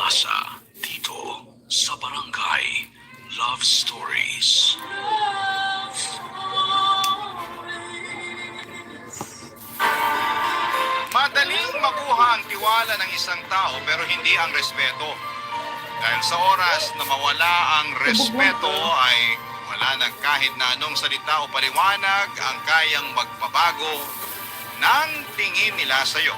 pag-asa dito sa Barangay Love Stories. Madaling makuha ang tiwala ng isang tao pero hindi ang respeto. Dahil sa oras na mawala ang respeto ay wala nang kahit na anong salita o paliwanag ang kayang magpabago ng tingin nila sa iyo.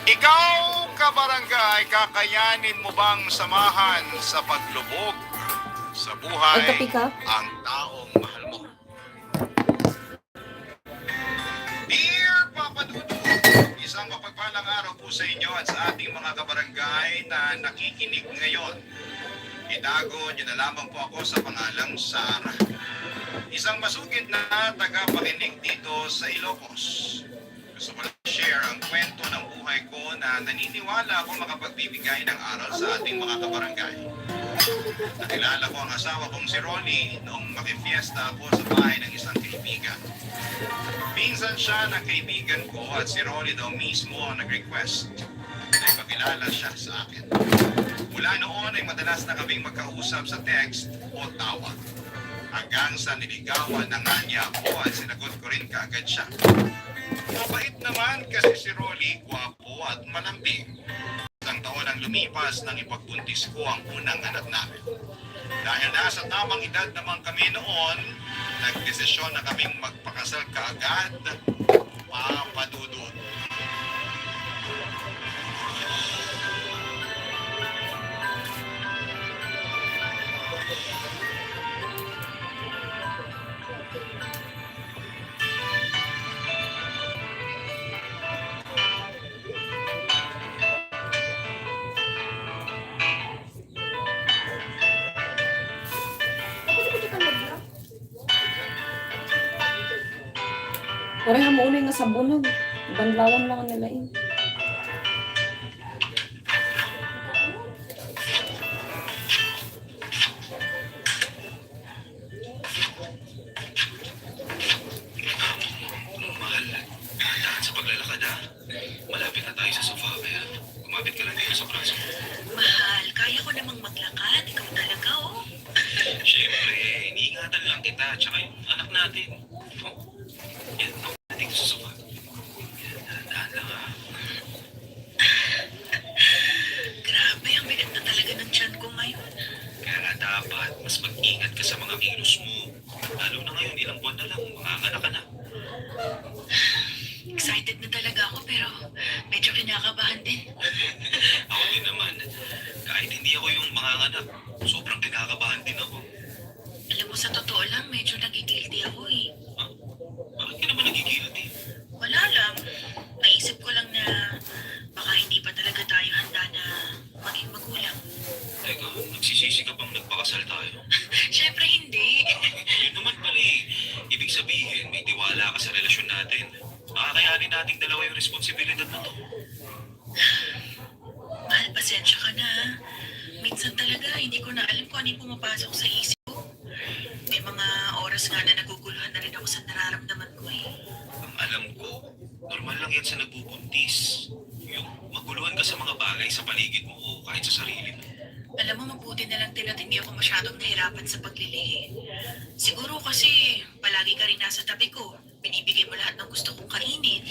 Ikaw, kabarangay, kakayanin mo bang samahan sa paglubog sa buhay ang taong mahal mo? Dear Papa Dudut, isang mapagpalang araw po sa inyo at sa ating mga kabarangay na nakikinig ngayon. Itago niyo na lamang po ako sa pangalang Sarah. Isang masugid na tagapakinig dito sa Ilocos. Gusto ko lang share ang kwento ng buhay ko na naniniwala ako makapagbibigay ng aral sa ating mga kabarangay. Nakilala ko ang asawa kong si Ronnie noong makifiesta ako sa bahay ng isang kaibigan. Minsan siya ng kaibigan ko at si Ronnie daw mismo ang nag-request na ipakilala siya sa akin. Mula noon ay madalas na kaming magkausap sa text o tawag. Hanggang sa niligawan na nga niya ako at sinagot ko rin kaagad siya. Mabait naman kasi si Rolly, gwapo at malambing. Isang taon ang lumipas nang ipagbuntis ko ang unang anak namin. Dahil nasa tamang edad naman kami noon, nagdesisyon na kaming magpakasal kaagad, Papa Dudut. Pareha mo unay nga sabunog. Banlawan lang nila eh. Mahal, dahan sa paglalakad ha. Malapit na tayo sa sofa kaya kumapit ka lang dito sa braso mo. Mahal, kaya ko namang maglakad. Ikaw talaga, oh. Siyempre, iniingatan lang kita tsaka yung anak natin. Oh, yan, dito sa sofa. Yan, dahan lang ha. Grabe, ang bigat na talaga ng tiyan ko ngayon. Kaya dapat mas mag-ingat ka sa mga kilos mo. Lalo na ngayon, ilang buwan na lang, mga anak ka na. Excited na talaga ako pero medyo kinakabahan din. Ako din naman, kahit hindi ako yung mga anak, sobrang kinakabahan din ako. Alam mo, sa totoo lang, medyo nagigilty ako eh. Ha? Bakit ka naman nagigilty? Wala lang. Naisip ko lang na baka hindi pa talaga tayo handa na maging magulang. Teka, nagsisisi ka bang nagpakasal tayo? Siyempre hindi. Yun naman pala eh. Ibig sabihin, may tiwala ka sa relasyon natin. Makakayanin nating dalawa yung responsibilidad na to. Mahal, pasensya ka na. Minsan talaga, hindi ko na alam kung ano yung pumapasok sa isip ko. May mga oras nga na naguguluhan na rin ako sa nararamdaman ko eh. Ang alam ko, normal lang yan sa nagbubuntis. Yung maguluhan ka sa mga bagay sa paligid mo o kahit sa sarili mo. Alam mo, mabuti na lang din at hindi ako masyadong nahirapan sa paglilihi. Siguro kasi palagi ka rin nasa tabi ko. Binibigay mo lahat ng gusto kong kainin.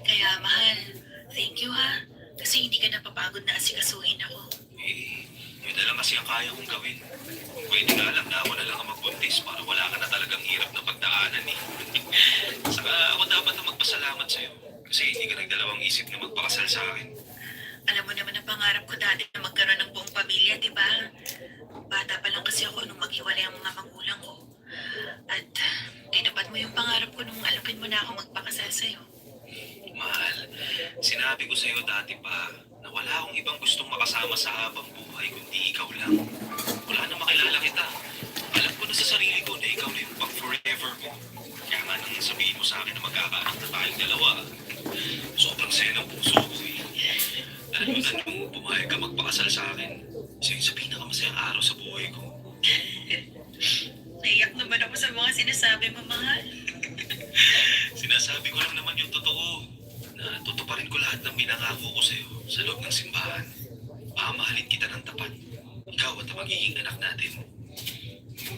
Kaya mahal, thank you ha. Kasi hindi ka napapagod na asikasuhin ako. Eh, yun na lang kasi ang kaya kong gawin. Kung pwede nga lang na ako na lang ang magbuntis para wala ka na talagang hirap na pagdaanan eh. Saka ako dapat na magpasalamat sa'yo. Kasi hindi ka nagdalawang isip na magpakasal sa akin. Alam mo naman ang pangarap ko dati na magkaroon ng buong pamilya, di ba? Bata pa lang kasi ako nung maghiwalay ang mga magulang ko. At tinupad mo yung pangarap ko nung alupin mo na ako magpakasal sa'yo. Mahal, sinabi ko sa'yo dati pa na wala akong ibang gustong makasama sa habang buhay kundi ikaw lang. Wala na makilala kita. Alam ko na sa sarili ko na ikaw na yung pang forever ko. Kaya nga nang sabihin mo sa akin na magkakaanak na tayong dalawa, sobrang saya ng puso ko eh. Alam mo na nung pumayag ka magpakasal sa akin, isa yung sa pinakamasayang araw sa buhay ko. Naiyak naman ako sa mga sinasabi mo, mahal. Sinasabi ko lang naman yung totoo, na tutuparin ko lahat ng pinangako ko sa'yo sa loob ng simbahan. Mamahalin kita ng tapat. Ikaw at ang magiging anak natin.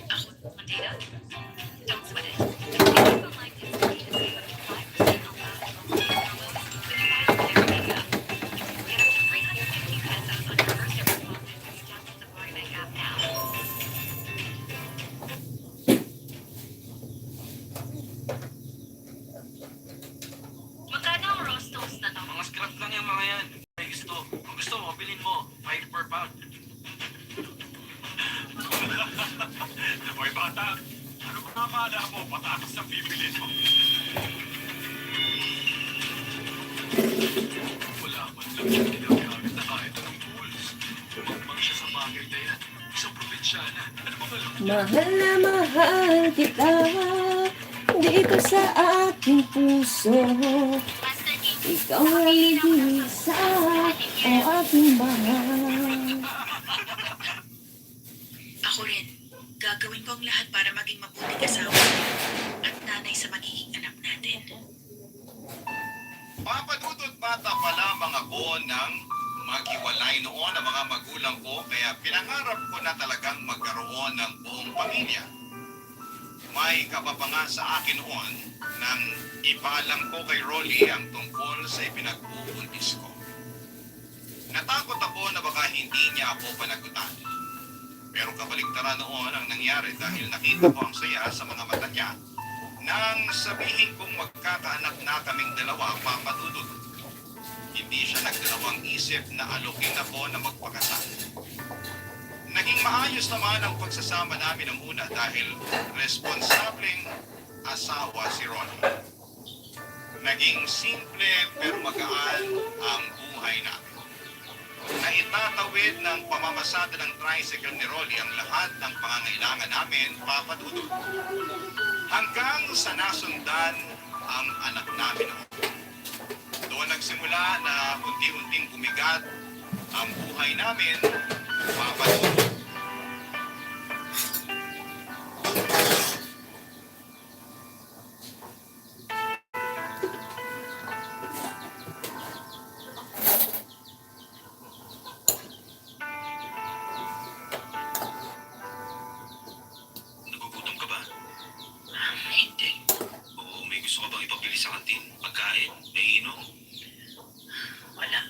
Ako, Mateo? Don't sweat it. Magkano ang roast toast na to? Mga scrap lang yung mga yan. Ay, gusto. Kung gusto mo, bilhin mo. 5 per pound. Hoy bata, ano kung nakakala mo patatas ang bibili mo? Wala man lang siya ginagamit na kahit anong tools. Tumagmang siya sa bagay na yan. Isang probinsyana. Ano bang alam niya? Mahal na mahal kita dito sa aking puso. Ikaw ang isa o aking mahal. Ako rin. Gagawin ko ang lahat para maging mabuting asawa at nanay sa magiging anak natin. Papadudot bata pa lamang ako nang maghiwalay noon ang mga magulang ko kaya pinangarap ko na talagang magkaroon ng buong pamilya. May kababanga sa akin noon nang ipaalam ko kay Rolly ang tungkol sa ipinagbubuntis ko. Natakot ako na baka hindi niya ako panagutan. Pero kabaligtaran noon ang nangyari dahil nakita ko ang saya sa mga mata niya nang sabihin kong magkakaanak na kaming dalawa, papadudot. Hindi siya nagdalawang isip na alukin ako na magpakasal. Naging maayos naman ang pagsasama namin ng una dahil responsableng asawa si Ronnie. Naging simple pero magaan ang buhay namin. Naitatawid ng pamamasada ng tricycle ni Rolly ang lahat ng pangangailangan namin, papadudot. Hanggang sa nasundan ang anak namin. Doon nagsimula na unti-unting bumigat ang buhay namin, papadudot. Nagugutom ka ba? Hindi. O may gusto ka bang ipabili sa kantin? Pagkain? Naiinom? Wala.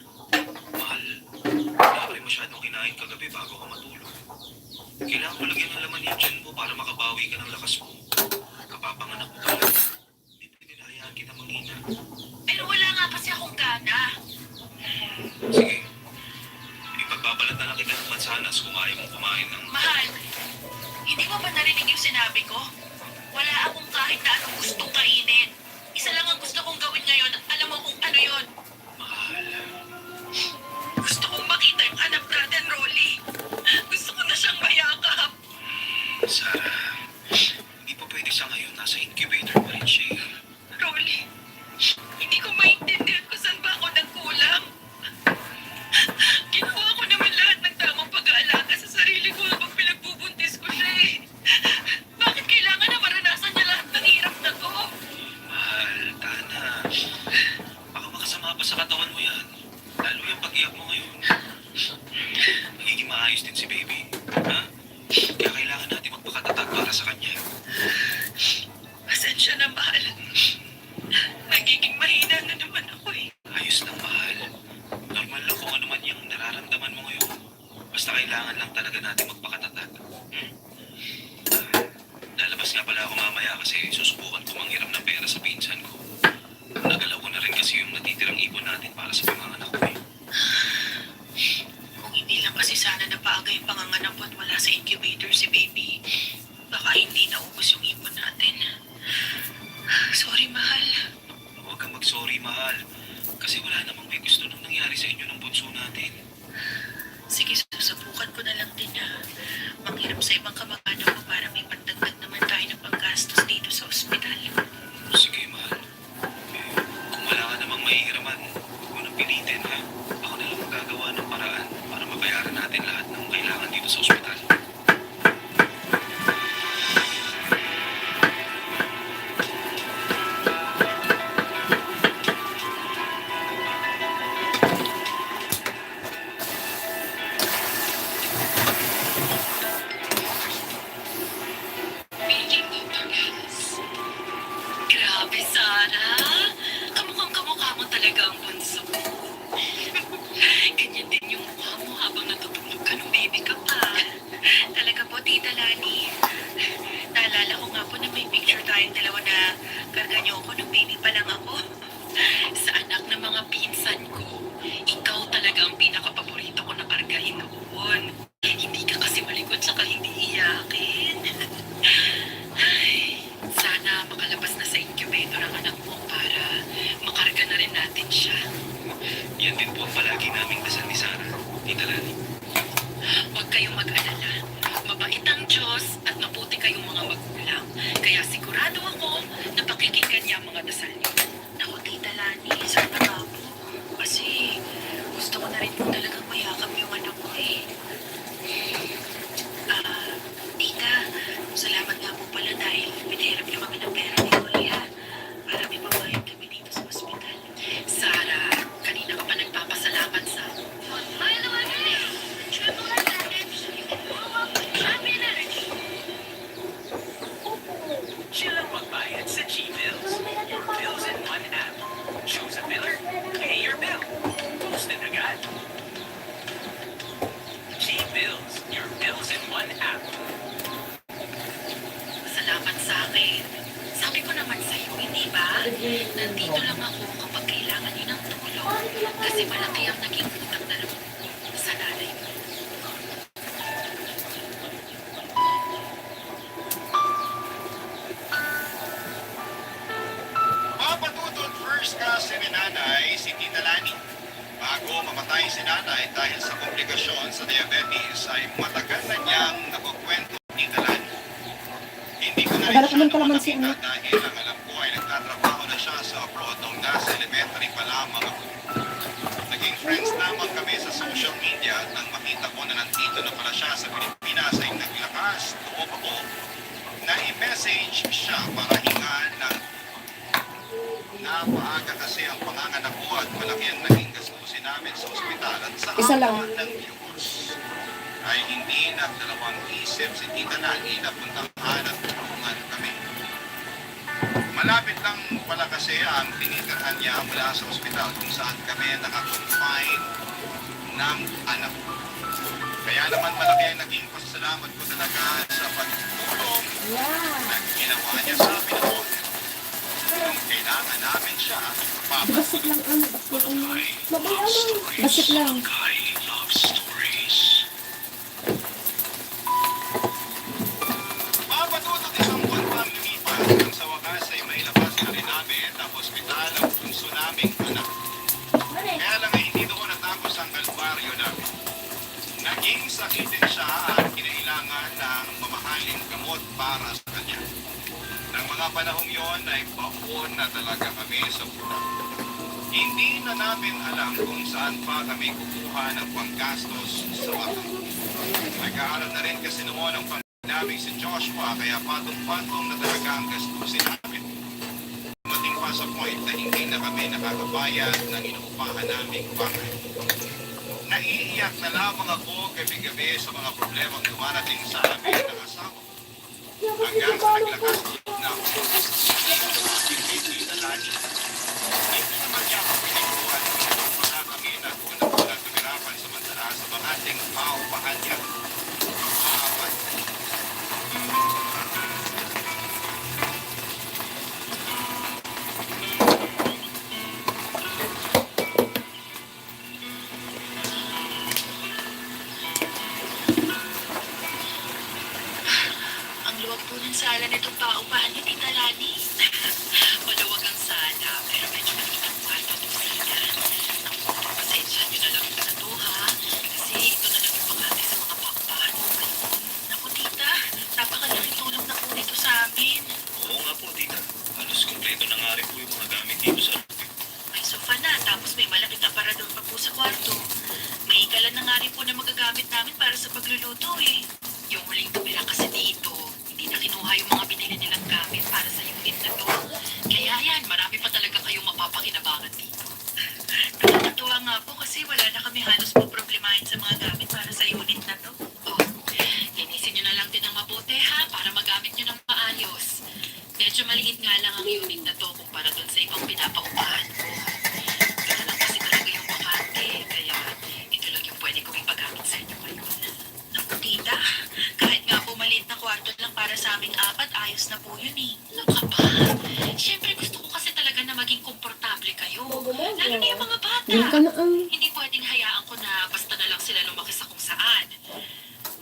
Mahal. Wala ka rin masyadong kinain kagabi bago ka matulog. Kailangan mo lagyan ng laman yung tiyan mo para makabawi ka ng lakas mo. Kapapanganak mo pa lang. Hindi pwede na hayaan kita manghina. Pero wala nga kasi akong gana. Sige. Ipagbabalat na lang kita ng mansanas kung ayaw mong kumain ng... Mahal, hindi mo ba narinig yung sinabi ko? Wala akong kahit na anong gustong kainin. Isa lang ang gusto kong gawin ngayon. Alam mo kung ano yon? Mahal. Gusto kong makita yung anak natin, Rolly. Gusto ko na siyang mayakap. Sarah, hindi pa pwede sa ngayon. Nasa incubator pa rin siya. Rolly, hindi ko maintindihan kung saan ba ako nagkulang. Ginawa ko naman lahat ng tamang pag-aalaga sa sarili ko habang pinagbubuntis ko siya eh. Bakit kailangan na maranasan niya lahat ng hirap na to? Mahal, Tana. Baka makasama pa sa katawan mo yan. Lalo yung pag-iyak mo ngayon. Magiging maayos din si baby. Ha? Kaya kailangan natin magpakatatag para sa kanya. Pasensya na, mahal. Nagiging mahina na naman ako eh. Ayos lang, mahal. Normal lang kung ano man yung nararamdaman mo ngayon. Basta kailangan lang talaga natin magpakatatag. Lalabas nga pala ako mamaya kasi susubukan ko manghiram ng pera sa pinsan ko. Nagalaw ko na rin kasi yung natitirang ipon natin para sa panganganak ko eh. Kung hindi lang kasi sana napaaga yung panganganak ko at wala sa incubator si baby, baka hindi naubos yung ipon natin. Sorry, mahal. Huwag kang mag-sorry, mahal. Kasi wala namang may gusto nang nangyari sa inyo ng bunso natin. Sige, susubukan ko na lang din na manghiram sa ibang kamag-anak ko para may pandagdag naman tayo ng panggastos dito sa ospital. Sige, mahal. Kung wala ka namang mahihiraman, huwag mo nang pilitin, ha? Ako na lang magagawa ng paraan para mabayaran natin lahat ng kailangan dito sa ospital. Tita Lani, naalala ko nga po na may picture tayong dalawa na karga niyo ako nung baby pa lang ako. Sa anak ng mga pinsan ko, ikaw talaga ang pinakapaborito ko na kargahin noon. Hindi ka kasi malikot saka hindi iyakin. Ay, sana makalabas na sa incubator ang anak mo para makarga na rin natin siya. Yan din po ang palagi naming dasal ni Sarah, Tita Lani. Huwag kayong mag-alala. Mabait ang Diyos at mabuti kayong mga magulang. Kaya sigurado ako na pakikinggan niya ang mga dasal niyo. Naku, Tita Lani, sana nga po. Kasi gusto ko na rin po talagang mayakap yung anak ko eh. Tita, salamat nga po pala dahil pinahiram niyo kami ng pera ni Oli ha. Para may pabayad kami dito sa ospital. Sarah, kanina ka pa nagpapasalamat sa... Siya lang magbayad sa G-Bills. Your bills in one app. Choose a biller, pay your bill. Post it agad. G-Bills, your bills in one app. Salamat sa akin. Sabi ko naman sa'yo, hindi ba? Nandito lang ako kapag kailangan niyo ng tulong. Kasi malaki ang naging utang na loob ko sa nanay mo. Mapatutod first kasi ni nanay si Tita Lani. Bago mamatay si nanay dahil sa komplikasyon sa diabetes ay matagal na niyang nakukwento Tita Lani. Hindi ko na rin Naghanap siya naman pala man si nakita dahil ang alam ko ay nagtatrabaho na siya sa abroad nung nasa elementary pa lamang ako. Naging friends lamang kami sa social media at nang makita ko na nandito na pala siya sa Pilipinas ay naglakas loob ako na i-message siya para hingaan ng napaaga kasi ang panganganak ko at malaki ang naging gastusin namin sa ospital at sa Isa lang. awa ng Diyos ay hindi nagdalawang isip si Tita Nani na puntahan at tulungan kami. Malapit lang pala kasi ang tinitirhan niya mula sa ospital kung saan kami nakakonfine ng anak ko. Kaya naman malaki ang naging pasasalamat ko talaga sa pagtulong na ginawa niya sa amin noon. Kung kailangan namin siya, Basit lang ang basit ang mabayaw. Basit lang. Guy Love Stories. mapatutot isang buwan pang lumipas nang sa wakas ay mailabas na rin namin ang ospital ang punso naming anak. Kaya lang ay hindi doon natapos ang kalbaryo namin. Naging sakitin siya at kinailangan ng mamahaling gamot para sa kanya. Nang mga panahong yon ay baon na talaga kami sa utang. Hindi na namin alam kung saan pa kami kukuha ng panggastos sa bata. Nag-aaral na rin kasi noon ang namin si Joshua kaya patong-patong na talaga ang gastusin namin. Dumating pa sa point na hindi na kami nakakabayad ng inuupahan naming bahay. Naiiyak na lamang ako gabi-gabi sa mga problemang dumarating sa amin ng asawa. Hanggang sa naglakas na ako. Hindi na lagi. Hindi naman niya ako piniguan ng mga kami na una-una tumirapan samantala sa mga ating paupahan niya. Apat. Ang luwag po ng sala nitong paupahan ni Tita Lani. Maluwag ang sala, pero medyo maliit ang kwarto at kusina. Pasensya niyo na lang ito na to, ha? Kasi ito na lang yung pangati sa mga paupahan mo ngayon. Naku, Tita, napakalaking tulong na po nito sa amin. Oo nga po, Tita. Halos kompleto na nga rin po yung mga gamit dito sa loob. May sofa na, tapos may malaking aparador pa po sa kwarto. May ikalan na nga rin po na magagamit namin para sa pagluluto eh. Yung huling tumira kasi dito, hindi na kinuha yung mga binili nilang gamit para sa unit na to. Kaya yan, marami pa talaga kayong mapapakinabangan dito. Nakakatuwa nga po kasi wala na kami halos po problemahin sa mga gamit para sa unit na to. Oh, linisin nyo na lang din ang mabuti ha, para magamit nyo ng maayos. Medyo maliit nga lang ang unit na to kumpara dun sa ibang pinapaupahan ko. Pero lang kasi talaga yung bakante, kaya ito lang yung pwede kong ipagamit sa inyo ngayon. Naku, Tita, kahit nga po may Siyempre gusto ko kasi talaga na maging komportable kayo. Lalo na yung mga bata. Diyan ka na ang... Hindi pwedeng hayaan ko na basta na lang sila lumaki sa kung saan.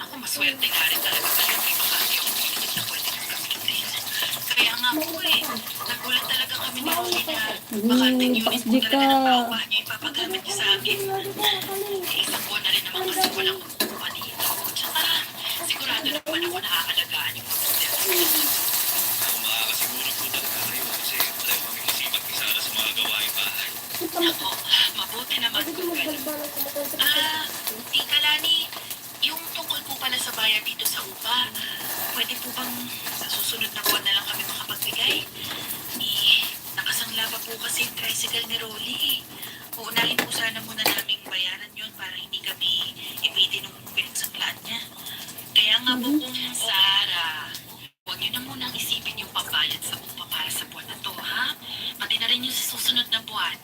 Naku, maswerte nga rin talaga kayo. May makati akong pinilit na pwede nang gamitin. Kaya nga po nagulat talaga kami ni Rolly na bakanting unit po talaga ng paupahan niyo ipapagamit niyo sa amin. Isang buwan na rin naman kasi walang magpupa dito. Tsaka, sigurado naman ako na aalagaan yung pamilya. Ako makakasiguro po talaga kayo kasi pareho kami masipag pisara sa mga gawain bahay. Ako, mabuti naman kung gano'n. Tita Lani, yung tungkol po pala sa bayad dito sa upa, pwede po bang sa susunod na buwan na lang kami makapagbigay? Nakasangla pa po kasi yung tricycle ni Rolly. Uunahin po sana muna naming bayaran yun para hindi kami ipitin ng pinagsanglaan niya. Kaya nga po kung Sarah, huwag niyo na munang isipin yung pambayad sa upa para sa buwan na to, ha? Pati na rin yung sa susunod na buwan.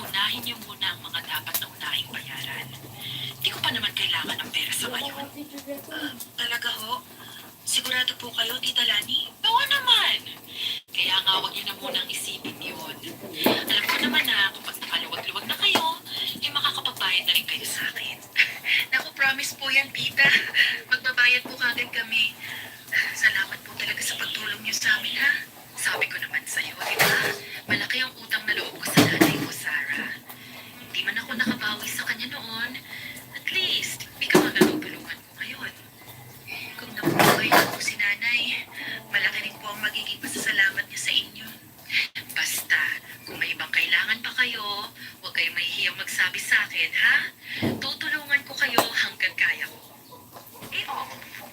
Unahin niyo muna ang mga dapat na unahing bayaran. Hindi ko pa naman kailangan ng pera sa ngayon. Talaga ho? Sigurado po kayo, Tita Lani? Oo naman! Kaya nga huwag niyo na munang isipin yun. Alam ko naman na kapag nakaluwag-luwag na kayo, makakapagbayad na rin kayo sa akin. Naku, promise po yan, Tita. Magbabayad po kagad kami. Salamat po talaga sa pagtulong niyo sa amin, ha? Sabi ko naman sa'yo, di ba? Malaki ang utang na loob ko sa nanay ko, Sarah. Hindi man ako nakabawi sa kanya noon. At least, ikaw ang natutulungan ko ngayon. Kung nabubuhay na po si nanay, malaki rin po ang magiging pasasalamat niya sa inyo. Basta, kung may ibang kailangan pa kayo, huwag kayong mahihiyang magsabi sa akin, ha? Tutulungan ko kayo hanggang kaya ko.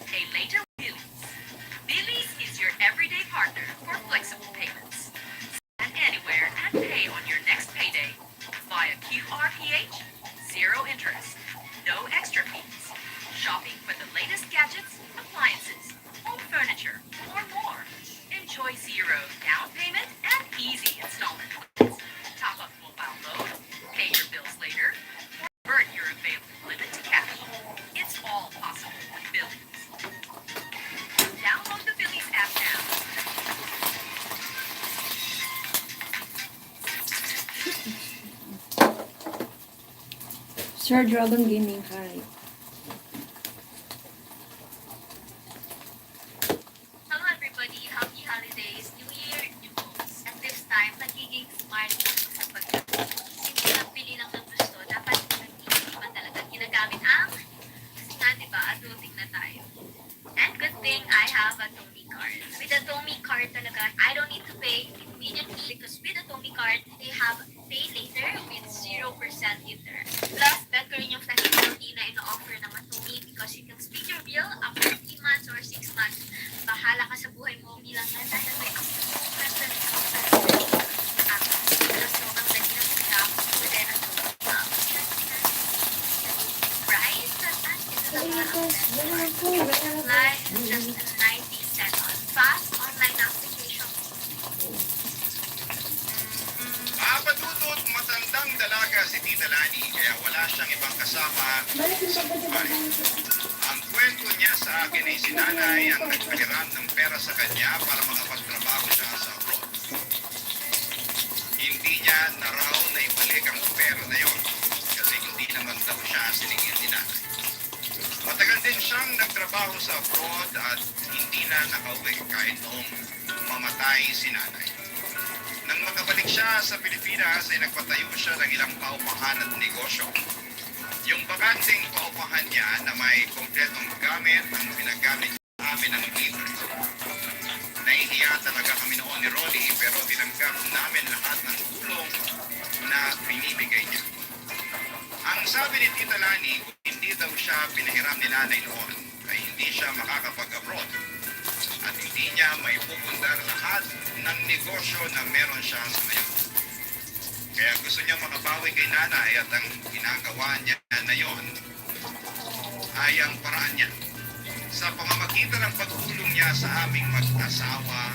A later Billy. Billy's is your everyday partner for flexible payments. Send anywhere and pay on your next payday via QRPH, zero interest, no extra fees. Shopping for the latest gadgets, appliances, home furniture, or more. Enjoy zero down payment and easy installment plans. Top up mobile load, pay your bills later, or convert your available limit to cash. It's all possible with Billy's. Download the Billy's app now. Sir Dragon Gaming, hi. Hello everybody! Happy holidays! New Year, new goals. At this time, nagiging smart ako sa pagkakas. Hindi lang pili lang ng gusto, dapat hindi pa talaga ginagamit ang kasi nga diba, adulting na tayo. And good thing I have a Tomy card. With a Tomy card talaga, I don't need to pay immediately because with a Tomy card, they have pay later with 0% interest. Plus, better rin yung flexibility na ino-offer ng Tomy because you can split your bill after 3 months or 6 months. Bahala ka sa buhay mo bilang na dahil may present plus sobrang dali na sila within a right? Ito na mga apply just 90 seconds. Fast online application. Papadudot, matandang dalaga si Tita Lani kaya wala siyang ibang kasama sa buhay. Ang kwento niya sa akin ay si nanay ang nagpahiram ng pera sa kanya para makapagtrabaho siya sa abroad. Hindi niya na raw na ibalik ang pera na yon kasi hindi naman daw siya siningil ni nanay. Matagal din siyang nagtrabaho sa abroad at hindi na nakauwi kahit noong mamatay si nanay. Nang makabalik siya sa Pilipinas ay nagpatayo siya ng ilang paupahan at negosyo. Yung bakanting paupahan niya na may kompletong gamit ang pinagamit namin ng libre. Nahihiya talaga kami noon ni Rolly pero tinanggap namin lahat ng tulong na binibigay niya. Ang sabi ni Tita Lani, kung hindi daw siya pinahiram ni nanay noon, ay hindi siya makakapag-abroad. At hindi niya may pupundar lahat ng negosyo na meron siya sa ngayon. Kaya gusto niya makabawi kay nanay at ang ginagawa niya na yon ay ang paraan niya. Sa pamamagitan ng pagtulong niya sa aming mag-asawa